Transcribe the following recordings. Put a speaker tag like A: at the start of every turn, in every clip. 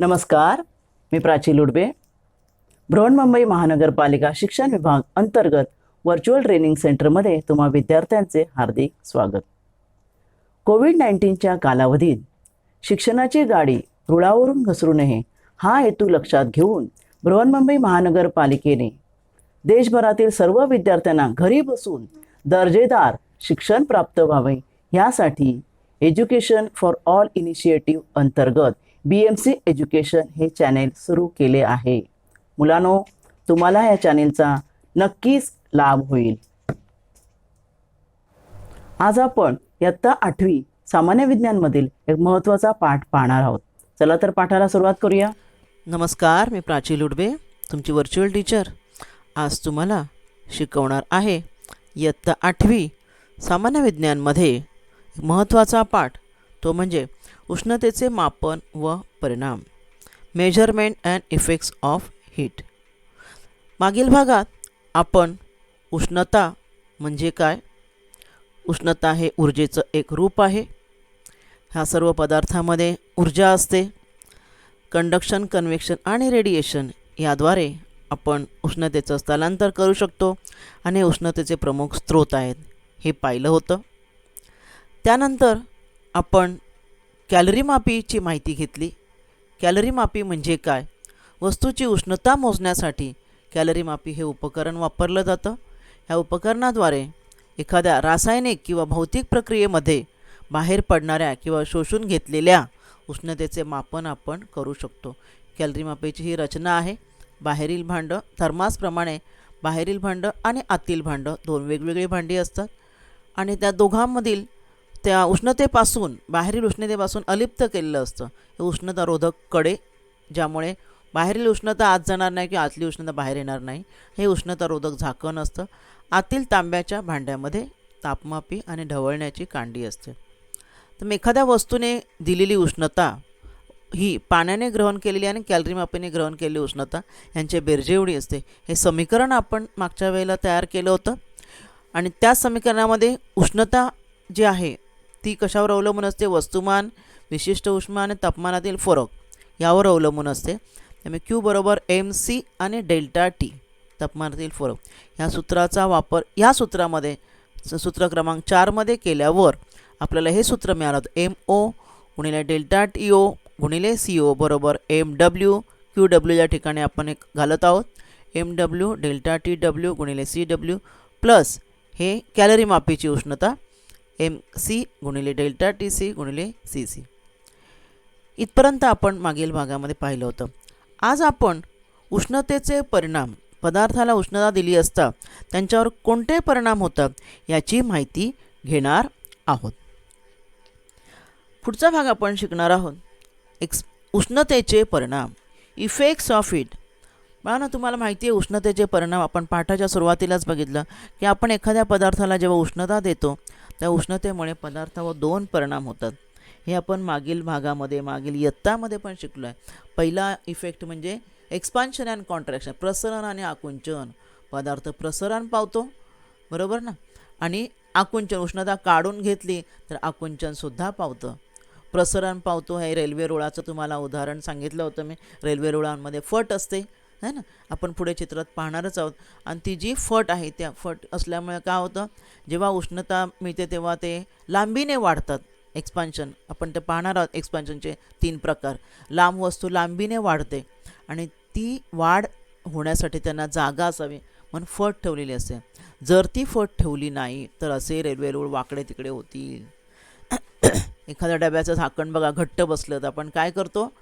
A: नमस्कार, मी प्राची लुडबे. बृहन्मुंबई महानगरपालिका शिक्षण विभाग अंतर्गत व्हर्च्युअल ट्रेनिंग सेंटरमध्ये तुम्हा विद्यार्थ्यांचे हार्दिक स्वागत. कोविड-19च्या कालावधीत शिक्षणाची गाडी रुळावरून घसरू नये हा हेतू लक्षात घेऊन बृहन्मुंबई महानगरपालिकेने देशभरातील सर्व विद्यार्थ्यांना घरी बसून दर्जेदार शिक्षण प्राप्त व्हावे यासाठी एज्युकेशन फॉर ऑल इनिशिएटिव्ह अंतर्गत BMC एज्युकेशन हे चॅनेल सुरू केले आहे. मुलांनो, तुम्हाला या चॅनेलचा नक्कीच लाभ होईल. आज आपण इयत्ता 8वी सामान्य विज्ञानमधील एक महत्त्वाचा पाठ पाहणार आहोत. चला तर पाठाला सुरुवात करूया.
B: नमस्कार, मी प्राची लुडबे, तुमची व्हर्च्युअल टीचर. आज तुम्हाला शिकवणार आहे इयत्ता 8वी सामान्य विज्ञानमध्ये एक महत्त्वाचा पाठ, तो म्हणजे उष्णतेचे मापन व परिणाम, measurement and effects of heat. मागील भागात आपण उष्णता म्हणजे काय, उष्णता हे ऊर्जेचं एक रूप आहे. ह्या सर्व पदार्थामध्ये ऊर्जा असते. कंडक्शन, कन्व्हेक्शन आणि रेडिएशन याद्वारे आपण उष्णतेचं स्थलांतर करू शकतो आणि उष्णतेचे प्रमुख स्रोत आहेत हे पाहिलं होतं. त्यानंतर आपण कॅलरी मापीची माहिती घेतली. कॅलरी मापी म्हणजे काय, वस्तूची उष्णता मोजण्यासाठी कॅलरी मापी हे उपकरण वापरलं जातं. ह्या उपकरणाद्वारे एखाद्या रासायनिक किंवा भौतिक प्रक्रियेमध्ये बाहेर पडणाऱ्या किंवा शोषून घेतलेल्या उष्णतेचे मापन आपण करू शकतो. कॅलरी मापीची ही रचना आहे. बाहेरील भांडं, थर्मासप्रमाणे बाहेरील भांडं आणि आतील भांडं दोन वेगवेगळी भांडी असतात आणि त्या दोघांमधील त्या उष्णतेपासून, बाहेरील उष्णतेपासून अलिप्त केलेलं असतं हे उष्णतारोधक कडे, ज्यामुळे बाहेरील उष्णता आत जाणार नाही किंवा आतली उष्णता बाहेर येणार नाही. हे उष्णतारोधक झाकण असतं. आतील तांब्याच्या भांड्यामध्ये तापमापी आणि ढवळण्याची कांडी असते. तर एखाद्या वस्तूने दिलेली उष्णता ही पाण्याने ग्रहण केलेली आणि कॅलरी मापीने ग्रहण केलेली उष्णता यांचे बेरजे एवढी असते. हे समीकरण आपण मागच्या वेळेला तयार केलं होतं आणि त्या समीकरणामध्ये उष्णता जी आहे ती कशावर अवलंबून असते, वस्तुमान, विशिष्ट उष्मा आणि तापमानातील फरक यावर अवलंबून असते. त्यामुळे Q बरोबर MC आणि डेल्टा T, तापमानातील फरक. ह्या सूत्राचा वापर ह्या सूत्रामध्ये सूत्र क्रमांक 4 केल्यावर आपल्याला हे सूत्र मिळालं होतं, MO गुणिले डेल्टा TO गुणिले CO बरोबर MW. QW या ठिकाणी आपण एक घालत आहोत, MW डेल्टा TW गुणिले CW प्लस हे कॅलरी मापीची उष्णता MC गुणिले डेल्टा TC गुणिले CC. इथपर्यंत आपण मागील भागामध्ये पाहिलं होतं. आज आपण उष्णतेचे परिणाम, पदार्थाला उष्णता दिली असता त्यांच्यावर कोणते परिणाम होतात याची माहिती घेणार आहोत. पुढचा भाग आपण शिकणार आहोत उष्णतेचे परिणाम, इफेक्ट्स ऑफ हीट. मला तुम्हाला माहिती आहे उष्णतेचे परिणाम आपण पाठाच्या सुरुवातीलाच बघितलं की आपण एखाद्या पदार्थाला जेव्हा उष्णता देतो त्या उष्णतेमुळे पदार्थावर 2 परिणाम होतात. हे आपण मागील भागामध्ये, मागील इयत्तामध्ये पण शिकलो आहे. पहिला इफेक्ट म्हणजे एक्सपान्शन अँड कॉन्ट्रॅक्शन, प्रसरण आणि आकुंचन. पदार्थ प्रसरण पावतो, बरोबर ना, आणि आकुंचन, उष्णता काढून घेतली तर आकुंचनसुद्धा पावतं. प्रसरण पावतो हे रेल्वे रुळाचं तुम्हाला उदाहरण सांगितलं होतं मी. रेल्वे रुळांमध्ये फट असते है ना, आपण पुढे चित्रात पाहणारच आहोत. आणि ती जी फट आहे त्या फट असल्यामुळे काय होतं, जेव्हा उष्णता मिळते तेव्हा ते लांबीने वाढतात. एक्सपान्शन आपण ते पाहणार आहोत. एक्सपान्शनचे 3 प्रकार. लांब वस्तू लांबीने वाढते आणि ती वाढ होण्यासाठी त्यांना जागा असावी म्हणून फट ठेवलेली असते. जर ती फट ठेवली नाही तर असे रेल्वे रुळ वाकडे तिकडे होतील. एखाद्या डब्याचं झाकण बघा घट्ट बसलं तर आपण काय करतो,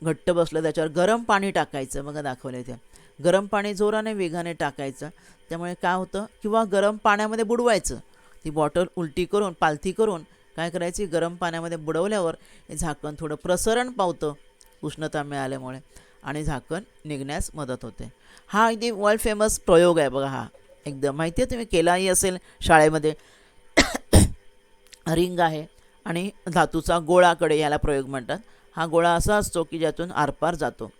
B: घट्ट बसलं त्याच्यावर गरम पाणी टाकायचं. बघा दाखवलं इथे, गरम पाणी जोराने वेगाने टाकायचं. त्यामुळे काय होतं, किंवा गरम पाण्यामध्ये बुडवायचं. ती बॉटल उलटी करून, पालथी करून काय करायची, गरम पाण्यामध्ये बुडवल्यावर हे झाकण थोडं प्रसरण पावतं उष्णता मिळाल्यामुळे आणि झाकण निघण्यास मदत होते. हा अगदी वर्ल्ड फेमस प्रयोग आहे बघा. हा एकदम माहिती आहे, तुम्ही केलाही असेल शाळेमध्ये. रिंग आहे आणि धातूचा गोळाकडे याला प्रयोग म्हणतात. हा गोळा असा असतो की ज्यातून आरपार जातो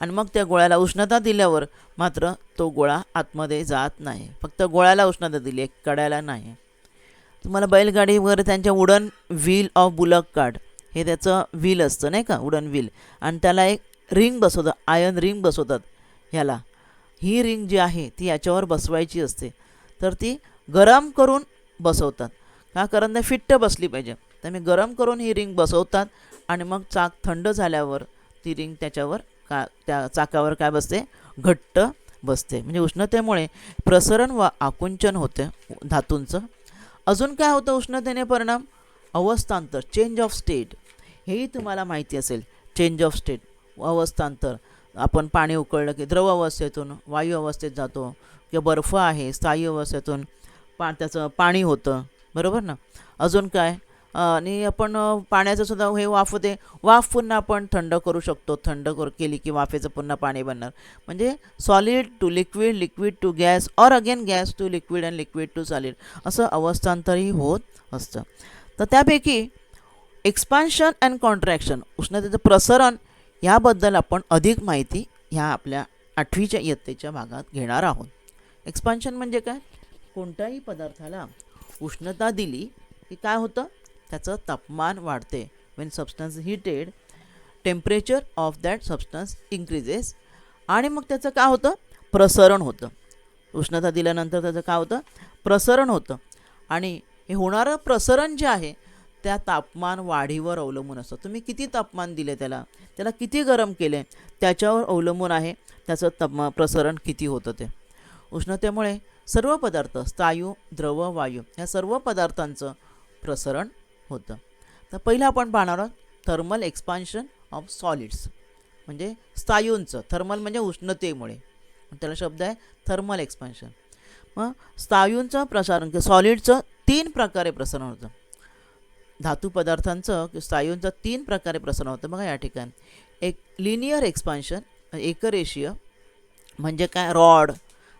B: आणि मग त्या गोळ्याला उष्णता दिल्यावर मात्र तो गोळा आतमध्ये जात नाही. फक्त गोळ्याला उष्णता दिली, कड्याला नाही. तुम्हाला बैलगाडी वगैरे त्यांच्या wooden wheel of bullock cart हे त्याचं व्हील असतं नाही का, वुडन व्हील, आणि त्याला एक रिंग बसवतात, आयर्न रिंग बसवतात ह्याला. ही रिंग जी आहे ती याच्यावर बसवायची असते, तर ती गरम करून बसवतात. का? कारण ते फिट्ट बसली पाहिजे. त्यामुळे गरम करून ही रिंग बसवतात आणि मग चाक थंड झाल्यावर ती रिंग त्याच्यावर त्या चाकावर काय बसते? घट्ट बसते. म्हणजे उष्णतेमुळे प्रसरण व आकुंचन होते धातूंचं. अजून काय होतं उष्णतेने परिणाम? अवस्थांतर, चेंज ऑफ स्टेट. हेही तुम्हाला माहिती असेल. चेंज ऑफ स्टेट, अवस्थांतर. आपण पाणी उकळलं की द्रव अवस्थेतून वायू अवस्थेत जातो, किंवा बर्फ आहे स्थायी अवस्थेतून त्याचं पाणी होतं, बरोबर ना. अजून काय? आणि आपण पाण्याचं सुद्धा हे वाफ होते, वाफ पुन्हा आपण थंड करू शकतो. थंड केली की वाफेचं पुन्हा पाणी बनणार. म्हणजे solid to liquid, liquid to gas, or again gas to liquid and liquid to solid, असं अवस्थांतरही होत असतं. तर त्यापैकी एक्सपान्शन अँड कॉन्ट्रॅक्शन, उष्णतेचं प्रसरण, याबद्दल आपण अधिक माहिती ह्या आपल्या 8वीच्या इयत्तेच्या भागात घेणार आहोत. एक्सपान्शन म्हणजे काय? कोणत्याही पदार्थाला उष्णता दिली की काय होतं? त्याचं तापमान वाढते. Wien substance heated, temperature of that substance increases. आणि मग त्याचं काय होतं? प्रसरण होतं. उष्णता दिल्यानंतर त्याचं काय होतं? प्रसरण होतं. आणि हे होणारं प्रसरण जे आहे त्या तापमान वाढीवर अवलंबून असतं. तुम्ही किती तापमान दिले त्याला किती गरम केले, त्याच्यावर अवलंबून आहे त्याचं प्रसरण किती होतं ते. उष्णतेमुळे सर्व पदार्थ, स्थायू, द्रव, वायू, या सर्व पदार्थांचं प्रसरण होतं. तर पहिलं आपण पाहणार आहोत थर्मल एक्सपान्शन ऑफ सॉलिड्स, म्हणजे स्थायूंचं. थर्मल म्हणजे उष्णतेमुळे, त्याला शब्द आहे थर्मल एक्सपान्शन. मग स्थायूंचं प्रसारण, सॉलिडचं 3 प्रकारे प्रसारण होतं. धातू पदार्थांचं स्थायूंचं 3 प्रकारे प्रसारण होतं. बघा या ठिकाणी एक लिनियर एक्सपान्शन, एकरेषीय. म्हणजे काय? रॉड.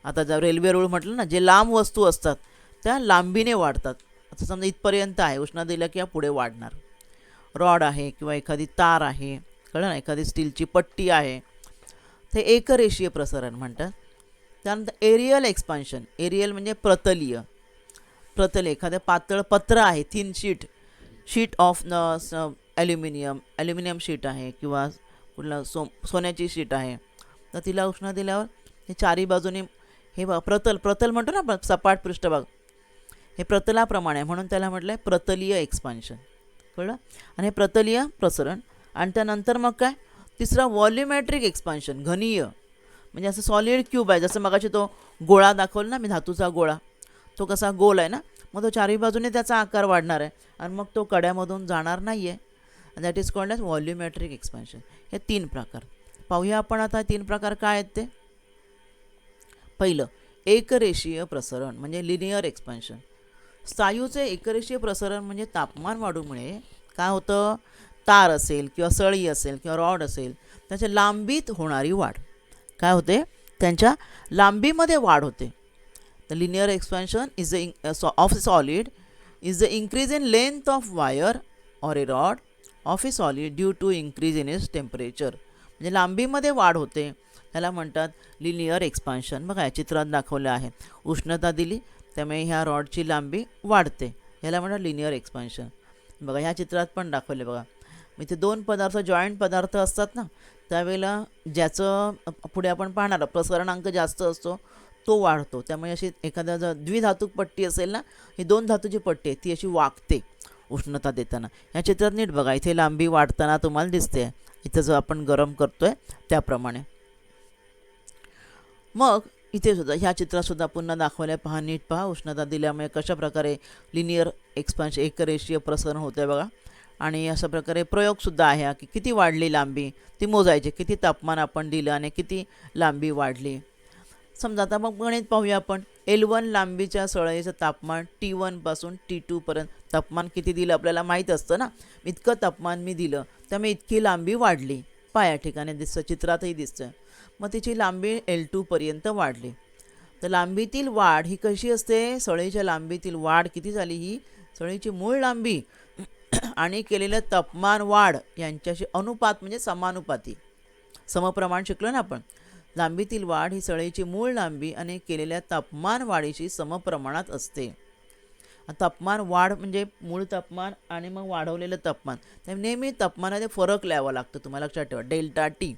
B: आता जर रेल्वे रूळ म्हटलं ना, जे लांब वस्तू असतात त्या लांबीने वाढतात. आता समजा इथपर्यंत आहे, उष्णता दिल्या किंवा पुढे वाढणार. रॉड आहे किंवा एखादी तार आहे, कळलं ना, एखादी स्टीलची पट्टी आहे, ते एकरेषीय प्रसारण म्हणतात. त्यानंतर एरियल एक्सपान्शन. एरियल म्हणजे प्रतलीय. एखाद्या पातळ पत्र आहे, thin sheet of aluminium sheet आहे किंवा कुठला सोन्याची शीट आहे, तर तिला उष्णता दिल्यावर हे चारी बाजूने हे प्रतल म्हणतो ना आपण, सपाट पृष्ठभाग, हे प्रतलाप्रमाणे आहे, म्हणून त्याला म्हटलं आहे प्रतलीय एक्सपान्शन. कळलं? आणि हे प्रतलीय प्रसरण. आणि त्यानंतर मग काय? तिसरा व्हॉल्युमेट्रिक एक्सपान्शन, घनीय. म्हणजे असं सॉलिड क्यूब आहे, जसं मगाशी तो गोळा दाखवला ना मी, धातूचा गोळा, तो कसा गोल आहे ना, मग तो चारही बाजूने त्याचा आकार वाढणार आहे आणि मग तो कड्यामधून जाणार नाही आहे. That is called as volumetric expansion. हे 3 प्रकार पाहूया आपण. आता 3 प्रकार काय आहेत ते? पहिलं एकरेषीय प्रसरण म्हणजे लिनियर एक्सपान्शन. स्थायूचे एकरेषीय प्रसरण म्हणजे तापमान वाढूमुळे काय होतं? तार असेल किंवा सळी असेल किंवा रॉड असेल, त्याच्या लांबीत होणारी वाढ. काय होते? त्यांच्या लांबीमध्ये वाढ होते. The linear expansion is of a solid is the increase in length of wire or a rod of a solid due to increase in its temperature. म्हणजे लांबीमध्ये वाढ होते, त्याला म्हणतात लिनियर एक्सपान्शन. बघा या चित्रात दाखवलं आहे, उष्णता दिली त्यामुळे ह्या रॉडची लांबी वाढते, याला म्हणतात लिनियर एक्सपान्शन. बघा ह्या चित्रात पण दाखवले. बघा इथे 2 पदार्थ, जॉईंट पदार्थ असतात ना, त्यावेळेला ज्याचं पुढे आपण पाहणार प्रसरणांक जास्त असतो तो वाढतो. त्यामुळे अशी एखाद्या जर द्विधातूक पट्टी असेल ना, ही 2 धातूची पट्टी आहे, ती अशी वाकते उष्णता देताना. या चित्रात नीट बघा, इथे लांबी वाढताना तुम्हाला दिसते, इथं जो आपण गरम करतोय त्याप्रमाणे. मग इथे सुद्धा ह्या चित्रातसुद्धा पुन्हा दाखवलं आहे, पहा नीट पहा. उष्णता दिल्यामुळे कशा प्रकारे लिनियर एक्सपान्शन, एकरेषीय प्रसरण होते बघा. आणि अशा प्रकारे प्रयोगसुद्धा आहे की किती वाढली लांबी ती मोजायची, किती तापमान आपण दिलं आणि किती लांबी वाढली. समजा आता मग गणित पाहूया आपण. L1 लांबीच्या सळईचं तापमान T1 पासून T2 पर्यंत तापमान किती दिलं आपल्याला माहीत असतं ना, इतकं तापमान मी दिलं त्यामुळे इतकी लांबी वाढली. पाया ठिकाणी दिसतं, चित्रातही दिसतं. मग तिची लांबी L2 पर्यंत वाढली. तर लांबीतील वाढ ही कशी असते? सळईच्या लांबीतील वाढ किती झाली? ही सळईची मूळ लांबी आणि केलेलं तापमान वाढ यांच्याशी अनुपात म्हणजे समानुपाती, समप्रमाण शिकलो ना आपण. लांबीतील वाढ ही सळईची मूळ लांबी आणि केलेल्या तापमान वाढीशी समप्रमाणात असते. तापमान वाढ म्हणजे मूळ तापमान आणि मग वाढवलेलं तापमान, त्यामुळे नेहमी तापमानामध्ये फरक लिहावा लागतो, तुम्हाला लक्षात ठेवा, डेल्टा टी.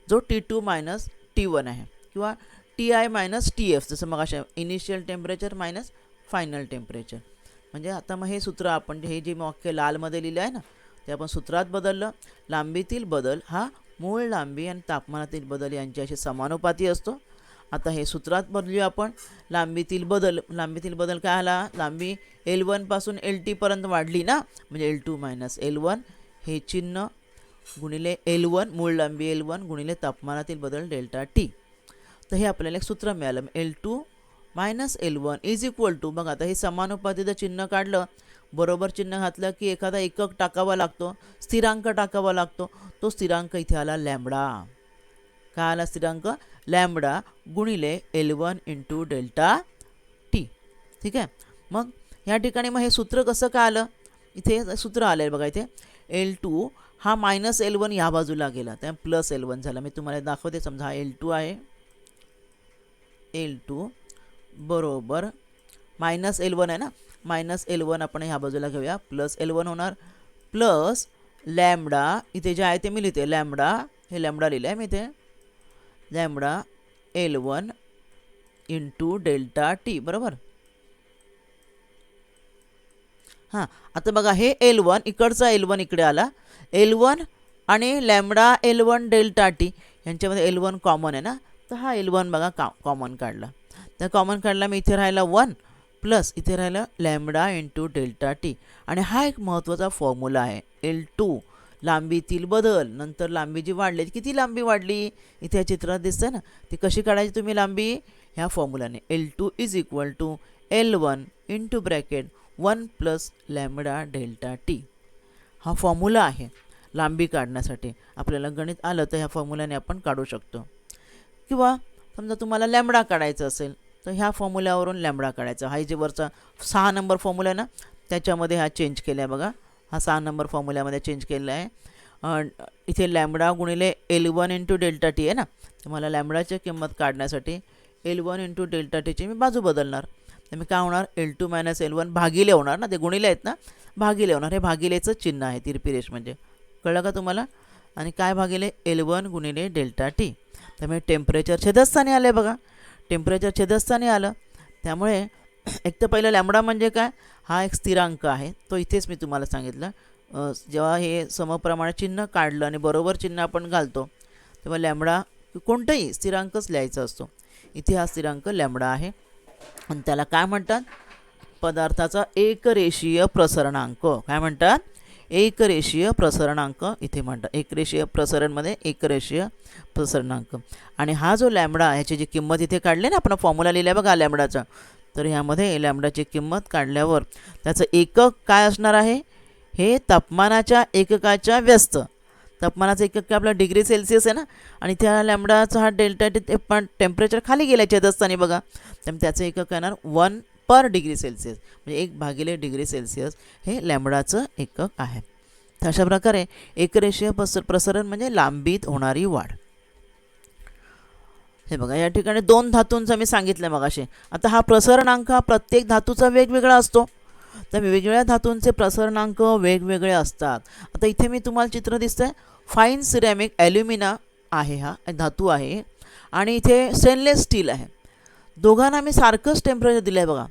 B: जो T2 मायनस T1 आहे किंवा TI मायनस TF, जसं मग अशा initial temperature minus final temperature. म्हणजे आता मग हे सूत्र आपण हे जे वाक्य लालमध्ये लिहिलं आहे ना ते आपण सूत्रात बदललं. लांबीतील बदल हा मूळ लांबी आणि तापमानातील बदल यांच्याशी समानुपाती असतो. आता हे सूत्रात बदलूया आपण. लांबीतील बदल काय आला, लांबी L1 पासून LT पर्यंत वाढली ना, म्हणजे L2 मायनस L1 हे चिन्ह गुणिले L1 मूळ लांबी L1 गुणिले तापमानातील बदल डेल्टा T. तर हे आपल्याला एक सूत्र मिळालं. L2 minus L1 is equal to, बघा आता हे समानुपातीचं चिन्ह काढलं, बरोबर चिन्ह घातलं की एखादा एकक टाकावा लागतो, स्थिरांक टाकावा लागतो. तो स्थिरांक इथे आला लॅम्बडा. काय आला स्थिरांक, लॅम्बडा गुणिले L1 इंटू डेल्टा T. ठीक आहे. मग ह्या ठिकाणी मग हे सूत्र कसं काय आलं, इथे सूत्र आलं आहे बघा. इथे L2 हा मायनस L1 ह्या बाजूला गेला, त्या प्लस L1 झाला. मी तुम्हाला दाखवते. समजा हा L2 आहे, L2 बरोबर मायनस L1 आहे ना, मायनस L1 आपण ह्या बाजूला घेऊया, प्लस L1 होणार, प्लस लॅम्बडा इथे जे आहे ते मी लिहिते. लॅम्बडा, हे लॅम्बडा लिहिलं आहे मी इथे, lambda L1 into delta T. बरोबर. हां, आता बघा हे L1 इकडचा L1 इकडे आला, L1 आणि लॅम्बडा L1 डेल्टा T यांच्यामध्ये L1 कॉमन आहे ना, तर हा L1 बघा कॉमन काढला. तर कॉमन काढला मी, इथे राहिला 1 प्लस इथे राहिलं लॅम्बडा इंटू डेल्टा T. आणि हा एक महत्त्वाचा फॉर्म्युला आहे. L2 लांबीतील बदल, नंतर लांबी जी वाढली, किती लांबी वाढली इथे या चित्रात दिसतं ना, ती कशी काढायची तुम्ही लांबी, ह्या फॉर्म्युलाने. L2 is equal to L1 into bracket 1 plus lambda delta T. हा फॉर्म्युला आहे लांबी काढण्यासाठी. आपल्याला गणित आलं तर ह्या फॉर्म्युलाने आपण काढू शकतो. किंवा समजा तुम्हाला लॅम्बडा काढायचं असेल तर ह्या फॉर्म्युल्यावरून लॅम्बडा काढायचा. हा जे वरचा 6 नंबर फॉर्म्युला आहे ना, त्याच्यामध्ये हा चेंज केला आहे बघा. हा 6 नंबर फॉर्म्युल्यामध्ये चेंज केलेला आहे. इथे लॅम्बडा गुणिले L1 इंटू डेल्टा T आहे ना, तर मला लॅम्बडाची किंमत काढण्यासाठी L1 इंटू डेल्टा Tची मी बाजू बदलणार. तर मी काय होणार, L2 मायनस L1 भागिले होणार ना, ते गुणिले आहेत ना, भागिले होणार. हे भागिलेचं चिन्ह आहे, तिरपी रेष म्हणजे. कळलं का तुम्हाला. आणि काय भागिले L1 गुणिले डेल्टा T. त्यामुळे टेम्परेचर छेदस्थानी आलं आहे बघा, टेम्परेचर छेदस्थानी आलं. त्यामुळे एक तर पहिलं लॅम्बडा म्हणजे काय, हा एक स्थिरांक आहे, तो इथेच मी तुम्हाला सांगितलं. जेव्हा हे समप्रमाणे चिन्ह काढलं आणि बरोबर चिन्ह आपण घालतो तेव्हा लॅम्बडा कोणताही स्थिरांकच लिहायचा असतो. इथे हा स्थिरांक लॅम्बडा आहे आणि त्याला काय म्हणतात, पदार्थाचा एकरेषीय प्रसरणांक. काय म्हणतात, एकरेषीय प्रसरणांक इथे म्हणतात. एकरेषीय प्रसरणमध्ये एकरेषीय प्रसरणांक. आणि हा जो लॅम्बडा, ह्याची जी किंमत इथे काढली ना आपण, फॉर्म्युला लिहिला बघा लॅम्बडाचा, तर ह्यामध्ये लॅम्बडाची किंमत काढल्यावर त्याचं एकक काय असणार आहे, हे तापमानाच्या एककाच्या व्यस्त. तापमानाचं एकक काय आपला डिग्री सेल्सिअस आहे ना, आणि त्या लॅम्बडाचा हा डेल्टा T पण टेम्परेचर खाली गेल्या छेदस्थानी बघा, त्यामुळे त्याचं एकक येणार 1 पर डिग्री सेल्सिअस, म्हणजे 1 भागिले डिग्री सेल्सिअस हे लॅम्बडाचं एकक आहे. तर अशा प्रकारे एकरेषीय प्रसरण म्हणजे लांबीत होणारी वाढ. हे बघा या ठिकाणी 2 धातूंचा मी सांगितलं मगाशी. आता हा प्रसरणांक हा प्रत्येक धातूचा वेगवेगळा असतो, तर वेगवेगळ्या धातूंचे प्रसरणांक वेगवेगळे असतात. आता इथे मी तुम्हाला चित्र दिसतंय, फाईन सिरॅमिक ॲल्युमिना आहे, हा धातू आहे, आणि इथे स्टेनलेस स्टील आहे. दोघांना मी सारखंच टेम्परेचर दिलं आहे बघा.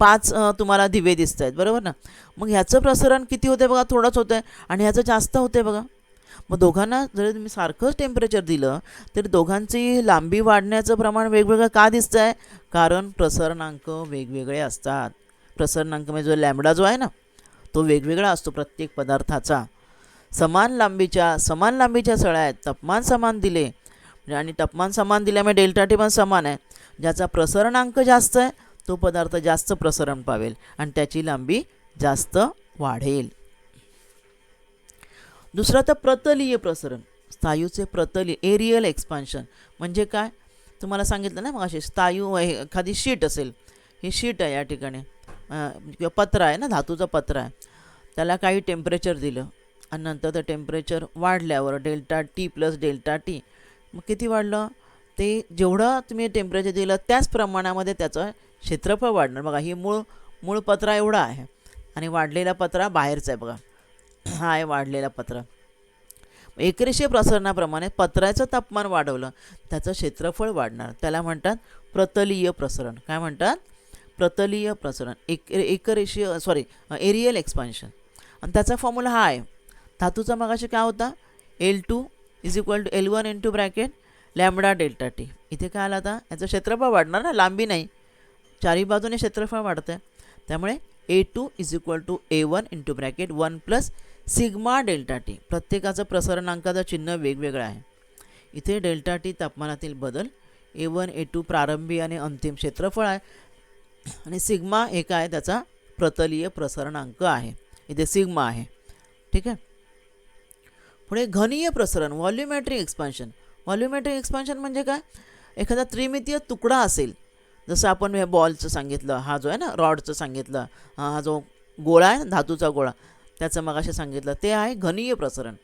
B: 5 तुम्हाला दिवे दिसत आहेत, बरोबर ना. मग ह्याचं प्रसरण किती होते बघा, थोडंच होतं आहे, आणि ह्याचं जास्त होते बघा. मग दोघांना जर तुम्ही सारखंच टेम्परेचर दिलं तर दोघांची लांबी वाढण्याचं प्रमाण वेगवेगळं का दिसतं आहे, कारण प्रसरणांक वेगवेगळे असतात. प्रसरणांक म्हणजे जो लॅम्बडा जो आहे ना, तो वेगवेगळा असतो प्रत्येक पदार्थाचा. समान लांबीच्या सळ्या आहेत, तापमान समान दिले आणि तापमान समान दिल्यामुळे डेल्टा T पण समान आहे. ज्याचा प्रसरणांक जास्त आहे तो पदार्थ जास्त प्रसरण पावेल आणि त्याची लांबी जास्त वाढेल. दुसरं तर प्रतलीय प्रसरण. स्थायूचे प्रतलीय एरियल एक्सपान्शन म्हणजे काय, तुम्हाला सांगितलं ना मग असे स्थायू एखादी शीट असेल, ही शीट आहे या ठिकाणी किंवा पत्र आहे ना, धातूचं पत्र आहे, त्याला काही टेम्परेचर दिलं आणि नंतर ते टेम्परेचर वाढल्यावर delta T plus delta T, मग किती वाढलं, ते जेवढं तुम्ही टेम्परेचर दिलं त्याच प्रमाणामध्ये त्याचं क्षेत्रफळ वाढणार. बघा ही मूळ पत्रा एवढा आहे आणि वाढलेला पत्रा बाहेरचा आहे बघा, हा आहे वाढलेला पत्रा. एकरेषीय प्रसरणाप्रमाणे पत्र्याचं तापमान वाढवलं त्याचं क्षेत्रफळ वाढणार, त्याला म्हणतात प्रतलीय प्रसरण. काय म्हणतात? प्रतलीय प्रसरण. एकरेषीय एरियल एक्सपान्शन. आणि त्याचा फॉर्म्युला हा आहे. धातूचा मगाशी काय होता? L2 is equal to L1 into bracket lambda delta t. इथे काय आला आता? याचं क्षेत्रफळ वाढणार ना, लांबी नाही, चारी बाजूने क्षेत्रफळ वाढतं आहे. त्यामुळे A2 is equal to A1 into bracket 1 plus sigma delta t. प्रत्येकाचं प्रसरणांकाचं चिन्ह वेगवेगळं आहे. इथे डेल्टा टी तापमानातील बदल, A1 A2 प्रारंभी आणि अंतिम क्षेत्रफळ आहे, आणि सिग्मा हे काय? त्याचा प्रतलीय प्रसरणांक आहे. इथे सिग्मा आहे. ठीक आहे. पुढे घनीय प्रसरण, व्हॉल्युमेट्रिक एक्सपान्शन. व्हॉल्युमेट्रिक एक्सपान्शन म्हणजे काय? एखादा त्रिमितीय तुकडा असेल, जसं आपण हे बॉलचं सांगितलं, हा जो आहे ना रॉडचं सांगितलं, हा जो गोळा आहे ना धातूचा गोळा, त्याचं मगाशी सांगितलं, ते आहे घनीय प्रसरण.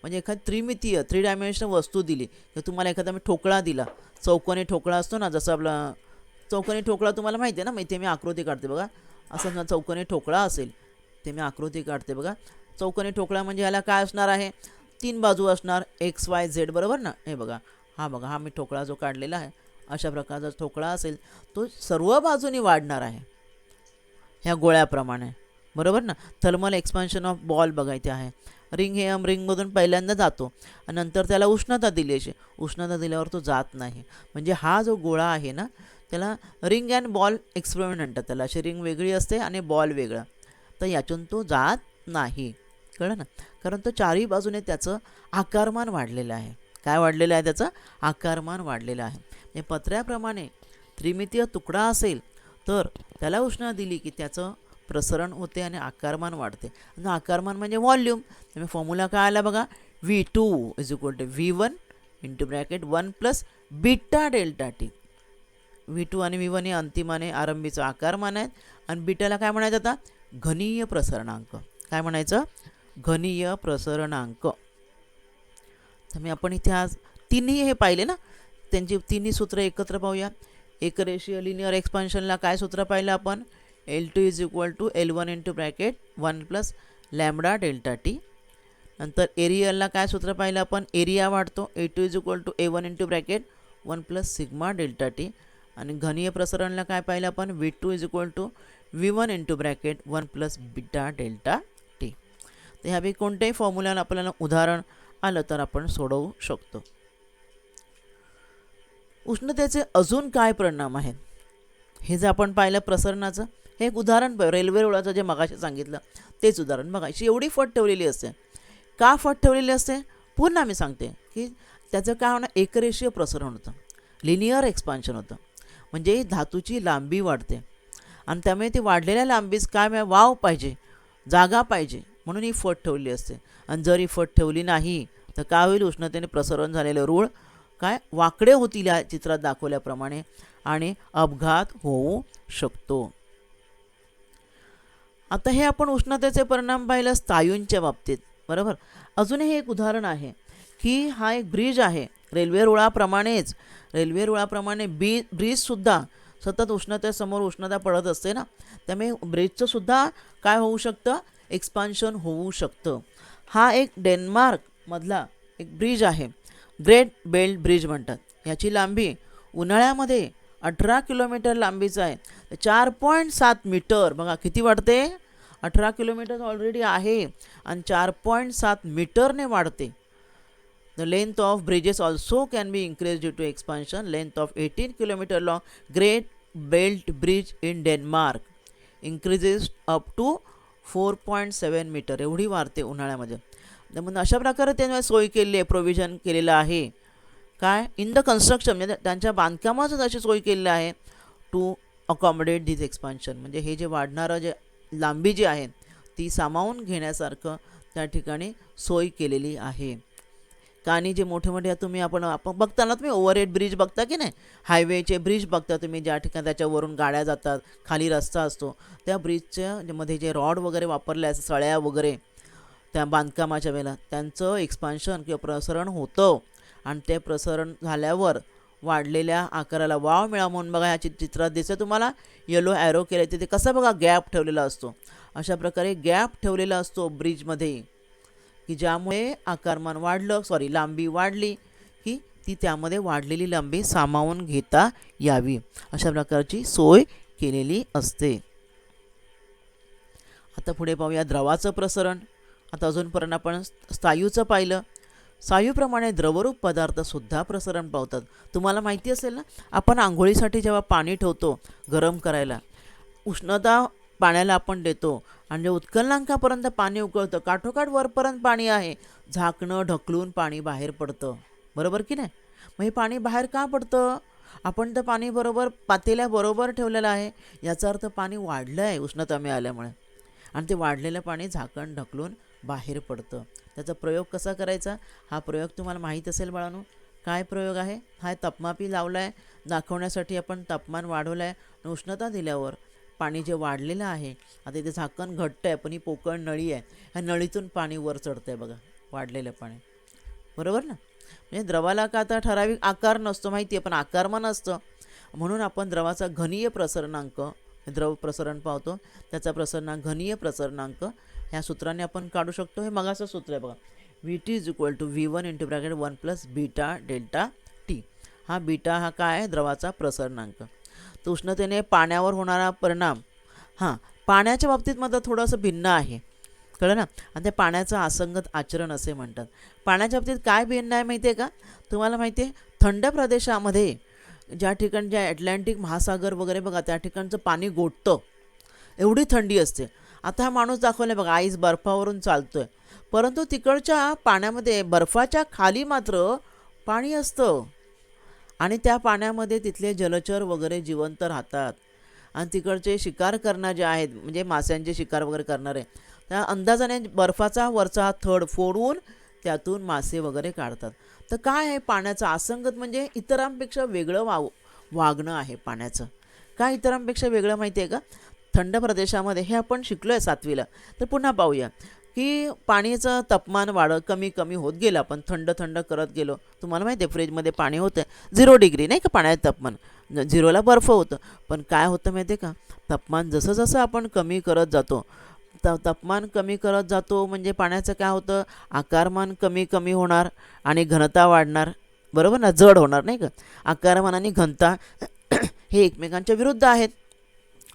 B: म्हणजे एखादी त्रिमितीय 3 डायमेन्शनल वस्तू दिली, तर तुम्हाला एखादा मी ठोकळा दिला, चौकोनी ठोकळा असतो ना, जसं आपला चौकोनी ठोकळा तुम्हाला माहिती आहे ना, इथे मी आकृती काढते बघा. असं चौकोनी ठोकळा असेल, ते मी आकृती काढते बघा. चौकोनी ठोकळा म्हणजे ह्याला काय असणार आहे? 3 बाजू असणार, एक्स वाय झेड, बरोबर ना. हे बघा, हा मी ठोकळा जो काढलेला आहे, अशा प्रकारचा ठोकळा असेल, तो सर्व बाजूनी वाढणार आहे ह्या गोळ्याप्रमाणे, बरोबर ना. थर्मल एक्सपान्शन ऑफ बॉल बघायचे आहे. रिंग हे रिंगमधून पहिल्यांदा जातो आणि नंतर त्याला उष्णता दिली अशी, उष्णता दिल्यावर तो जात नाही. म्हणजे हा जो गोळा आहे ना, त्याला रिंग अँड बॉल एक्सपेरिमेंट म्हणतात. त्याला अशी रिंग वेगळी असते आणि बॉल वेगळा, तर यातून तो जात नाही. कळलं ना. कारण तो चारही बाजूने त्याचं आकारमान वाढलेलं आहे. काय वाढलेलं आहे? त्याचं आकारमान वाढलेलं आहे. म्हणजे पत्र्याप्रमाणे त्रिमितीय तुकडा असेल तर त्याला उष्णता दिली की त्याचं प्रसरण होते आणि आकारमान वाढते. आणि आकारमान म्हणजे व्हॉल्यूम. त्यामुळे फॉर्म्युला काय आला बघा? V2 is equal to V1 into bracket 1 plus beta delta t. V2 आणि V1 हे अंतिम आणि आरंभीचं आकारमान आहेत, आणि बीटाला काय म्हणायचं आता? घनीय प्रसरणांक. काय म्हणायचं? घनीय प्रसरणांक. तर मी आपण इथे आज तिन्ही हे पाहिले ना, त्यांची तिन्ही सूत्र एकत्र पाहूया. एकरेषीय लिनियर एक्सपान्शनला काय सूत्र पाहिलं आपण? L2 is equal to L1 into bracket 1 plus lambda delta t. नंतर एरियलला काय सूत्र पाहिलं आपण? एरिया वाढतो, A2 is equal to A1 into bracket 1 plus sigma delta t. आणि घनीय प्रसरणला काय पाहिलं आपण? V2 is equal to V1 into bracket 1 plus beta delta t. तर ह्यापैकी कोणत्याही फॉर्म्युल्याला आपल्याला उदाहरण आलं तर आपण सोडवू शकतो. उष्णतेचे अजून काय परिणाम आहेत हे जर आपण पाहिलं प्रसरणाचं, हे एक उदाहरण रेल्वे रुळाचं जे मगाशी सांगितलं तेच उदाहरण बघा. अशी एवढी फट ठेवलेली असते. का फट ठेवलेली असते? पुन्हा मी सांगते की त्याचं काय होणं? एकरेषीय प्रसरण होतं, लिनियर एक्सपान्शन होतं. म्हणजे धातूची लांबी वाढते, आणि त्यामुळे ती वाढलेल्या लांबीस काय वाव पाहिजे, जागा पाहिजे, म्हणून ही फट ठेवली असते. आणि जर ही फट ठेवली नाही तर काय होईल? उष्णतेने प्रसरण झालेलं रूळ काय वाकडे होतील या चित्रात दाखवल्याप्रमाणे, आणि अपघात होऊ शकतो. आता हे आपण उष्णतेचे परिणाम पाहिलं स्थायूंच्या बाबतीत, बरोबर. अजूनही एक उदाहरण आहे की हा एक ब्रिज आहे. रेल्वे रुळाप्रमाणे ब्रिजसुद्धा सतत उष्णतेसमोर उष्णता पडत असते ना, त्यामुळे ब्रिजचं सुद्धा काय होऊ शकतं? एक्सपान्शन होऊ शकतं. हा एक डेन्मार्कमधला एक ब्रिज आहे, ग्रेट बेल्ट ब्रिज म्हणतात. याची लांबी उन्हाळ्यामध्ये 18 किलोमीटर लांबीचं आहे. 4.7 मीटर, बघा किती वाढते? 18 किलोमीटर ऑलरेडी आहे आणि 4.7 मीटरने वाढते. The length of bridges also can be increased due to expansion. Length of 18 kilometer long Great Belt Bridge in Denmark increases up to 4.7 metre, एवढी वाढते उन्हाळ्यामध्ये. म्हणून अशा प्रकारे त्यांनी सोय केलेली आहे, प्रोव्हिजन केलेलं आहे. काय? इन द कन्स्ट्रक्शन, म्हणजे त्यांच्या बांधकामातच अशी सोय केलेली आहे टू अकॉमोडेट दिस एक्सपान्शन. म्हणजे हे जे वाढणारं जे लांबी जी आहे ती सामावून घेण्यासारखं त्या ठिकाणी सोय केलेली आहे. आणि जे मोठे मोठे आपण बघताना तुम्ही ओव्हरहेड ब्रिज बघता की नाही, हायवेचे ब्रिज बघता तुम्ही, ज्या ठिकाणी त्याच्यावरून गाड्या जातात, खाली रस्ता असतो, त्या ब्रिजच्या मध्ये जे रॉड वगैरे वापरले असतात, सळ्या वगैरे, त्या बांधकामाच्या वेळेला त्यांचं एक्सपान्शन किंवा प्रसरण होतं. आणि ते प्रसरण झाल्यावर वाढलेल्या आकाराला वाव मिळावा म्हणून बघा ह्या चित्रात दिसतं तुम्हाला येलो ॲरो केले, तिथे कसा बघा गॅप ठेवलेला असतो. अशा प्रकारे गॅप ठेवलेला असतो ब्रिजमध्ये. की ज्यामुळे आकारमान वाढलं, लांबी वाढली की ती त्यामध्ये वाढलेली लांबी सामावून घेता यावी, अशा प्रकारची सोय केलेली असते. आता पुढे पाहूया द्रवाचं प्रसरण. आता अजूनपर्यंत आपण स्थायूचं पाहिलं. स्थायूप्रमाणे द्रवरूप पदार्थसुद्धा प्रसरण पावतात. तुम्हाला माहिती असेल ना, आपण आंघोळीसाठी जेव्हा पाणी ठेवतो गरम करायला, उष्णता पाण्याला आपण देतो आणि जे उत्कलनांकापर्यंत पाणी उकळतं, काठोकाठ वरपर्यंत पाणी आहे, झाकणं ढकलून पाणी बाहेर पडतं, बरोबर की नाही? मग हे पाणी बाहेर का पडतं? आपण तर पाणी बरोबर पातेल्याबरोबर ठेवलेलं आहे, याचा अर्थ पाणी वाढलं आहे उष्णता मिळाल्यामुळे, आणि ते वाढलेलं पाणी झाकण ढकलून बाहेर पडतं. त्याचा प्रयोग कसा करायचा, हा प्रयोग तुम्हाला माहीत असेल बाळांनो. काय प्रयोग आहे हा? तापमापी लावला आहे, दाखवण्यासाठी आपण तापमान वाढवलं आहे आणि उष्णता दिल्यावर पाणी जे वाढलेलं आहे, आता इथे झाकण घट्ट आहे पण ही पोकळ नळी आहे, ह्या नळीतून पाणी वर चढतं आहे बघा, वाढलेलं पाणी, बरोबर ना? म्हणजे द्रवाला का आता ठराविक आकार नसतो माहिती आहे, पण आकारमान असतं. म्हणून आपण द्रवाचा घनीय प्रसरणांक, द्रव प्रसरण पावतो त्याचा प्रसरणांक घनीय प्रसरणांक ह्या सूत्राने आपण काढू शकतो. हे मगाचं सूत्र आहे बघा, VT is equal to V1 into bracket 1 plus beta delta t. हा बीटा हा काय आहे? द्रवाचा प्रसरणांक. तर उष्णतेने पाण्यावर होणारा परिणाम, हां पाण्याच्या बाबतीत मात्र थोडंसं भिन्न आहे, कळलं ना? आणि ते पाण्याचं असंगत आचरण असे म्हणतात. पाण्याच्या बाबतीत काय भिन्न आहे माहिती आहे का तुम्हाला? माहिती आहे, थंड प्रदेशामध्ये ज्या ठिकाणी ज्या अटलांटिक महासागर वगैरे बघा, त्या ठिकाणचं पाणी गोठतं, एवढी थंडी असते. आता हा माणूस दाखवला बघा, आईस बर्फावरून चालतोय, परंतु तिकडच्या पाण्यामध्ये बर्फाच्या खाली मात्र पाणी असतं आणि त्या पाण्यामध्ये तिथले जलचर वगैरे जिवंत राहतात. आणि तिकडचे शिकार करणारे जे आहेत, म्हणजे माशांचे शिकार वगैरे करणारे, त्या अंदाजाने बर्फाचा वरचा थड फोडून त्यातून मासे वगैरे काढतात. तर काय आहे पाण्याचं असंगत, म्हणजे इतरांपेक्षा वेगळं वागणं आहे पाण्याचं. काय इतरांपेक्षा वेगळं माहिती आहे का? थंड प्रदेशामध्ये, हे आपण शिकलो आहे 7वीला. तर पुन्हा पाहूया की पाण्याचं तापमान कमी कमी होत गेलं, आपण थंड थंड करत गेलो. तुम्हाला माहिती आहे फ्रीजमध्ये पाणी होतं 0 डिग्री नाही का, पाण्याचं तापमान 0ला बर्फ होतं. पण काय होतं माहिती आहे का, तापमान जसं जसं आपण कमी करत जातो, तापमान कमी करत जातो, म्हणजे पाण्याचं काय होतं, आकारमान कमी कमी होणार आणि घनता वाढणार, बरोबर ना? जड होणार नाही का? आकारमान आणि घनता हे एकमेकांच्या विरुद्ध आहेत.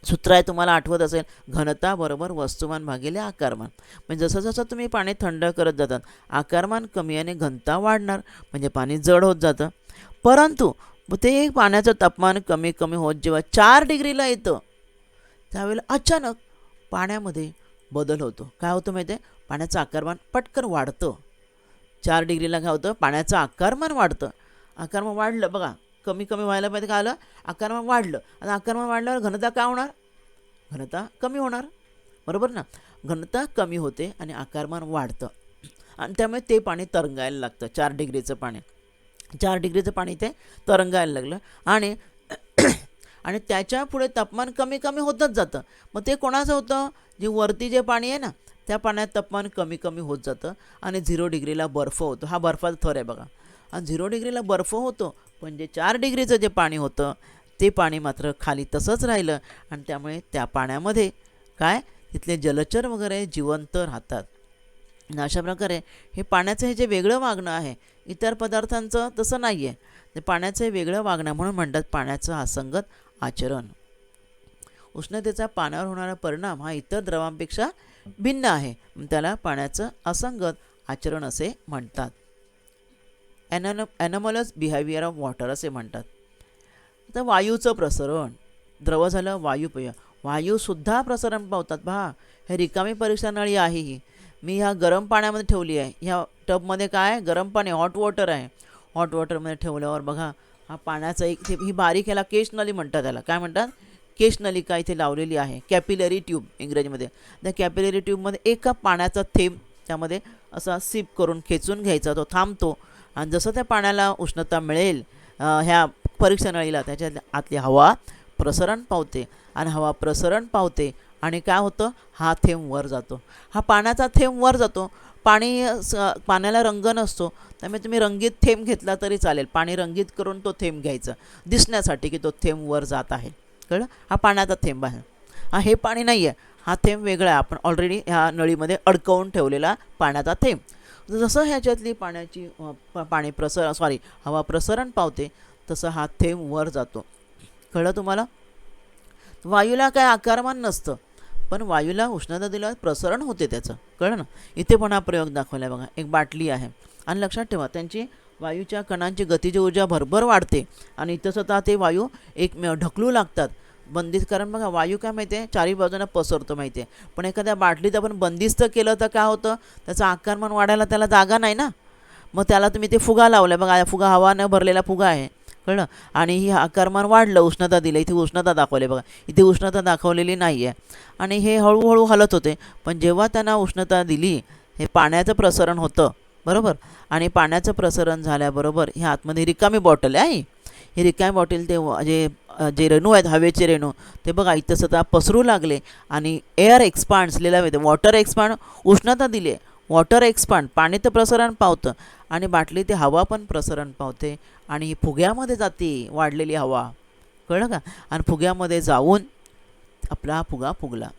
B: सूत्र आहे तुम्हाला आठवत असेल, घनता बरोबर वस्तुमान भागिले आकारमान. म्हणजे जसं जसं तुम्ही पाणी थंड करत जातात, आकारमान कमी आणि घनता वाढणार, म्हणजे पाणी जड होत जातं. परंतु ते पाण्याचं तापमान कमी कमी होत जेव्हा 4 डिग्रीला येतं, त्यावेळेला अचानक पाण्यामध्ये बदल होतो. काय होतं माहिती आहे? पाण्याचं आकारमान पटकन वाढतं. 4 डिग्रीला काय होतं? पाण्याचं आकारमान वाढतं. आकारमान वाढलं बघा, कमी कमी व्हायला पाहिजे, काय आलं? आकारमान वाढलं. आणि आकारमान वाढल्यावर घनता काय होणार? घनता कमी होणार, बरोबर ना? घनता कमी होते आणि आकारमान वाढतं, आणि त्यामुळे ते पाणी तरंगायला लागतं. 4 डिग्रीचं पाणी, 4 डिग्रीचं पाणी ते तरंगायला लागलं आणि आणि त्याच्या पुढे तापमान कमी कमी होतच जातं. मग ते कोणाचं होतं? जे वरती जे पाणी आहे ना, त्या पाण्यात तापमान कमी कमी होत जातं आणि 0 डिग्रीला बर्फ होतो. हा बर्फाचा थर आहे बघा. आणि 0 डिग्रीला बर्फ होतो, पण जे 4 डिग्रीचं जे पाणी होतं, ते पाणी मात्र खाली तसंच राहिलं आणि त्यामुळे त्या पाण्यामध्ये काय, तिथले जलचर वगैरे जिवंत राहतात. आणि अशा प्रकारे हे पाण्याचं हे जे वेगळं वागणं आहे, इतर पदार्थांचं तसं नाही आहे. ते पाण्याचं हे वेगळं वागणं म्हणून म्हणतात पाण्याचं असंगत आचरण. उष्णतेचा पाण्यावर होणारा परिणाम हा इतर द्रवांपेक्षा भिन्न आहे, त्याला पाण्याचं असंगत आचरण असे म्हणतात. ॲनॉमलस बिहेवियर ऑफ वॉटर असे म्हणतात. आता वायूचं प्रसरण, द्रव झालं, वायू पाहूया. वायूसुद्धा प्रसरण पावतात. पहा, हे रिकामी परीक्षा नळी आहे ही, मी ह्या गरम पाण्यामध्ये ठेवली आहे. ह्या टबमध्ये काय आहे? गरम पाणी, हॉट वॉटर आहे. हॉट वॉटरमध्ये ठेवल्यावर बघा, हा पाण्याचा एक ही बारीक, ह्याला केश नली म्हणतात. त्याला काय म्हणतात? केश नलिका इथे लावलेली आहे, कॅपिलरी ट्यूब इंग्रजीमध्ये. त्या कॅपिलरी ट्यूबमध्ये एका पाण्याचा थेंब त्यामध्ये असा सिप करून खेचून घ्यायचा, तो थांबतो आणि जसं त्या पाण्याला उष्णता मिळेल ह्या परीक्षा नळीला, त्याच्या आतली हवा प्रसरण पावते आणि हवा प्रसरण पावते आणि काय होतं? हा थेंब वर जातो. हा पाण्याचा थेंब वर जातो. पाण्याला रंग नसतो, त्यामुळे तुम्ही रंगीत थेंब घेतला तरी चालेल. पाणी रंगीत करून तो थेंब घ्यायचा दिसण्यासाठी की तो थेंब वर जात आहे, कळलं? हा पाण्याचा थेंब आहे. हा हे पाणी नाही आहे, हा थेंब वेगळा आहे, आपण ऑलरेडी ह्या नळीमध्ये अडकवून ठेवलेला पाण्याचा थेंब. जसं ह्याच्यातली पाण्याची पाणी हवा प्रसरण पावते तसं हा थेंब वर जातो. कळलं तुम्हाला? वायूला काय आकारमान नसतं, पण वायूला उष्णता दिल्यावर प्रसरण होते त्याचं. कळलं ना? इथे पण हा प्रयोग दाखवला आहे बघा. एक बाटली आहे आणि लक्षात ठेवा त्यांची वायूच्या कणांची गतिज ऊर्जा भरभर वाढते आणि इथं स्वतः ते वायू ढकलू लागतात बंदिस्त. कारण बघा वायू काय माहिती आहे चारी बाजूने पसरतो माहिती आहे, पण एखाद्या बाटलीत आपण बंदिस्त केलं तर काय होतं, त्याचं आकारमान वाढायला त्याला जागा नाही ना. मग त्याला तुम्ही ते फुगा लावला बघा, फुगा हवानं भरलेला फुगा आहे. कळलं? आणि ही आकारमान वाढलं, उष्णता दिली, इथे उष्णता दाखवली बघा, इथे उष्णता दाखवलेली नाही आहे आणि हे हळूहळू हलत होते. पण जेव्हा त्यांना उष्णता दिली, हे पाण्याचं प्रसरण होतं बरोबर. आणि पाण्याचं प्रसरण झाल्याबरोबर ह्या आतमध्ये रिकामी बॉटल आहे. ही रिकामी बॉटल ते जे रेणू आहेत हवेचे रेणू ते बघा इथं स्वतः पसरू लागले आणि एअर एक्सपांड्स लिहिला मिळते. वॉटर एक्सपांड उष्णता दिली आहे, वॉटर एक्सपांड पाणी तर प्रसरण पावतं आणि बाटली ते हवा पण प्रसरण पावते आणि ही फुग्यामध्ये जाते वाढलेली हवा. कळलं का? आणि फुग्यामध्ये जाऊन आपला हा फुगा फुगला.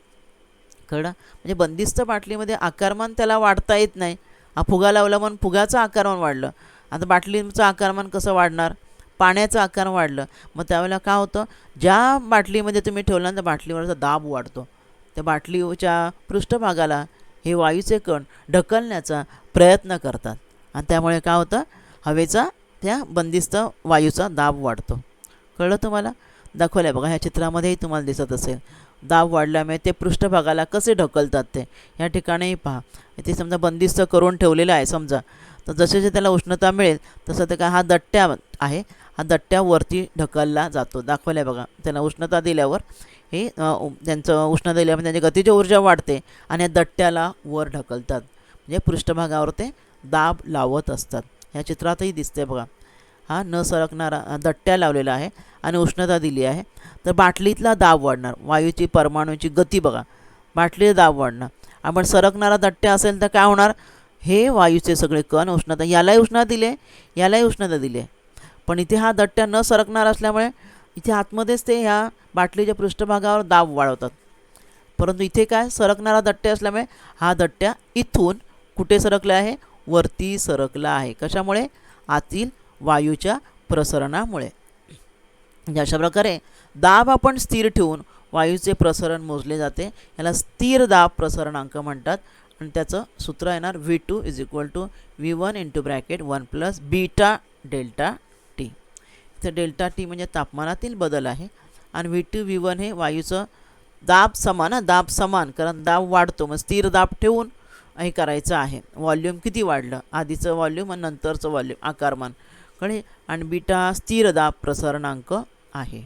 B: कळलं? म्हणजे बंदिस्त बाटलीमध्ये आकारमान त्याला वाढता येत नाही. हा फुगा लावला म्हणून फुग्याचं आकारमान वाढलं. आता बाटलीचं आकारमान कसं वाढणार? पाण्याचं आकार वाढलं. मग त्यावेळेला काय होतं, ज्या बाटलीमध्ये तुम्ही ठेवला त्या बाटलीवरचा दाब वाढतो. त्या बाटलीच्या पृष्ठभागाला हे वायूचे कण ढकलण्याचा प्रयत्न करतात आणि त्यामुळे काय होतं, हवेचा त्या बंदिस्त वायूचा दाब वाढतो. कळलं तुम्हाला? दाखवलं आहे बघा ह्या चित्रामध्येही तुम्हाला दिसत असेल. दाब वाढल्यामुळे ते पृष्ठभागाला कसे ढकलतात ते या ठिकाणी पहा. इथे समजा बंदिस्त करून ठेवलेलं आहे समजा, तर जसे त्याला उष्णता मिळेल तसं ते काय हा दट्ट्या आहे, हा दट्ट्यावरती ढकलला जातो. दाखवलं आहे बघा, त्यांना उष्णता दिल्यावर हे त्यांचं उष्णता दिल्यावर त्यांची गतिज ऊर्जा वाढते आणि या दट्ट्याला वर ढकलतात. म्हणजे पृष्ठभागावर ते दाब लावत असतात. ह्या चित्रातही दिसते बघा, हा न सरकणारा दट्ट्या लावलेला आहे आणि उष्णता दिली आहे. तर बाटलीतला दाब वाढणार, वायूची परमाणूची गती बघा, बाटलीचा दाब वाढणार. आपण सरकणारा दट्ट्या असेल तर काय होणार, हे वायूचे सगळे कण उष्णता, यालाही उष्णता दिले, यालाही उष्णता दिली. पण इथे हा दट्ट्या न सरकणार असल्यामुळे इथे आतमध्येच ते ह्या बाटलीच्या पृष्ठभागावर दाब वाढवतात. परंतु इथे काय सरकणारा दट्ट्या असल्यामुळे हा दट्ट्या इथून कुठे सरकला आहे, वरती सरकला आहे. कशामुळे? आतील वायूच्या प्रसरणामुळे. म्हणजे अशा प्रकारे दाब आपण स्थिर ठेवून वायूचे प्रसरण मोजले जाते. याला स्थिर दाब प्रसरणांक म्हणतात आणि त्याचं सूत्र येणार V2 = V1 × bracket 1 + beta delta T. इथं डेल्टा टी म्हणजे तापमानातील बदल आहे आणि V2 V1 हे वायूचं दाब समान, दाब समान, कारण दाब वाढतो मग स्थिर दाब ठेवून हे करायचं आहे. वॉल्यूम किती वाढलं, आधीचं वॉल्यूम आणि नंतरचं वॉल्यूम आकारमान कळे. आणि बीटा स्थिर दाब प्रसरणांक आहे.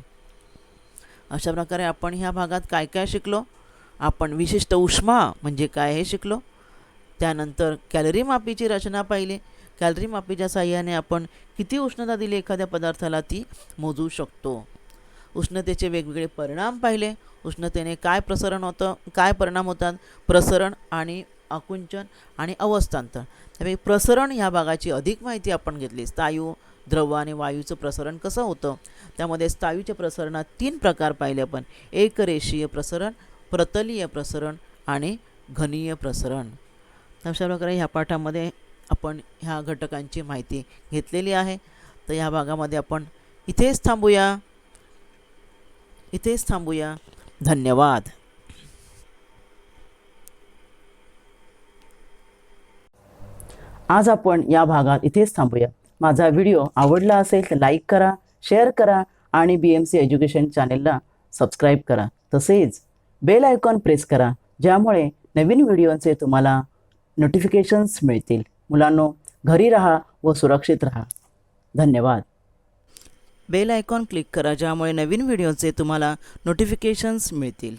B: अशा प्रकारे आपण ह्या भागात काय काय शिकलो, आपण विशिष्ट उष्मा म्हणजे काय हे शिकलो. त्यानंतर कॅलरी मापीची रचना पाहिली. कॅलरी मापीच्या साहाय्याने आपण किती उष्णता दिली एखाद्या पदार्थाला ती मोजू शकतो. उष्णतेचे वेगवेगळे परिणाम पाहिले. उष्णतेने काय प्रसरण होतं, काय परिणाम होतात, प्रसरण आणि आकुंचन आणि अवस्थांतर. त्यामुळे प्रसरण ह्या भागाची अधिक माहिती आपण घेतली. स्थायू, द्रव आणि वायूचं प्रसरण कसं होतं. त्यामध्ये स्थायूच्या प्रसरणात 3 प्रकार पाहिले आपण, एकरेषीय प्रसरण, प्रतलीय प्रसरण आणि घनीय प्रसरण. अशा प्रकारे ह्या पाठामध्ये आपण ह्या घटकांची माहिती घेतलेली आहे. तर ह्या भागामध्ये आपण इथेच थांबूया. धन्यवाद.
A: आज आपण या भागात इथेच थांबूया. माझा व्हिडिओ आवडला असेल तर लाईक करा, शेअर करा आणि BMC एज्युकेशन चॅनेलला सबस्क्राईब करा. तसेच बेल आयकॉन प्रेस करा, ज्यामुळे नवीन व्हिडिओचे तुम्हाला नोटिफिकेशन्स मिळतील. मुलांनो, घरी राहा व सुरक्षित राहा. धन्यवाद.
B: बेल आयकॉन क्लिक करा, ज्यामुळे नवीन व्हिडिओचे तुम्हाला नोटिफिकेशन्स मिळतील.